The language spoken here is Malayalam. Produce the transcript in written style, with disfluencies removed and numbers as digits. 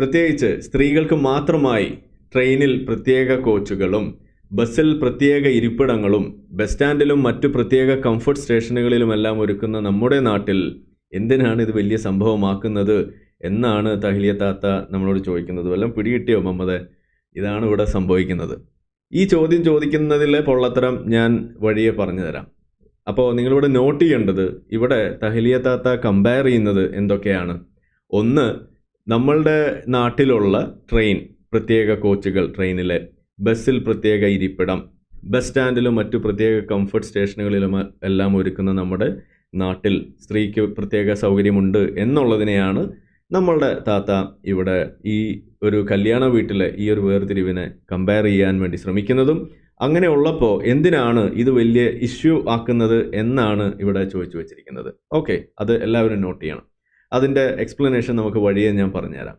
പ്രത്യേകിച്ച് സ്ത്രീകൾക്ക് മാത്രമായി ട്രെയിനിൽ പ്രത്യേക കോച്ചുകളും ബസ്സിൽ പ്രത്യേക ഇരിപ്പിടങ്ങളും ബസ് സ്റ്റാൻഡിലും മറ്റു പ്രത്യേക കംഫർട്ട് സ്റ്റേഷനുകളിലുമെല്ലാം ഒരുക്കുന്ന നമ്മുടെ നാട്ടിൽ എന്തിനാണ് ഇത് വലിയ സംഭവമാക്കുന്നത് എന്നാണ് തഹ്ലിയ താത്ത നമ്മളോട് ചോദിക്കുന്നത്. വല്ലതും പിടികിട്ടിയോ മുഹമ്മദേ? ഇതാണ് ഇവിടെ സംഭവിക്കുന്നത്. ഈ ചോദ്യം ചോദിക്കുന്നതിലെ പൊള്ളത്തരം ഞാൻ വഴിയെ പറഞ്ഞു തരാം. അപ്പോൾ നിങ്ങളിവിടെ നോട്ട് ചെയ്യേണ്ടത്, ഇവിടെ തഹ്ലിയ താത്ത കമ്പയർ ചെയ്യുന്നത് എന്തൊക്കെയാണ്? ഒന്ന്, നമ്മളുടെ നാട്ടിലുള്ള ട്രെയിൻ, പ്രത്യേക കോച്ചുകൾ ട്രെയിനിലെ, ബസ്സിൽ പ്രത്യേക ഇരിപ്പിടം, ബസ് സ്റ്റാൻഡിലും മറ്റു പ്രത്യേക കംഫർട്ട് സ്റ്റേഷനുകളിലും എല്ലാം ഒരുക്കുന്ന നമ്മുടെ നാട്ടിൽ സ്ത്രീക്ക് പ്രത്യേക സൗകര്യമുണ്ട് എന്നുള്ളതിനെയാണ് നമ്മളുടെ താത്ത ഇവിടെ ഈ ഒരു കല്യാണ വീട്ടിലെ ഈ ഒരു വേർതിരിവിനെ കമ്പയർ ചെയ്യാൻ വേണ്ടി ശ്രമിക്കുന്നതും. അങ്ങനെ ഉള്ളപ്പോൾ എന്തിനാണ് ഇത് വലിയ ഇഷ്യൂ ആക്കുന്നത് എന്നാണ് ഇവിടെ ചോദിച്ചു വെച്ചിരിക്കുന്നത്. ഓക്കെ, അത് എല്ലാവരും നോട്ട് ചെയ്യണം. അതിൻ്റെ എക്സ്പ്ലനേഷൻ നമുക്ക് വഴിയെ ഞാൻ പറഞ്ഞുതരാം.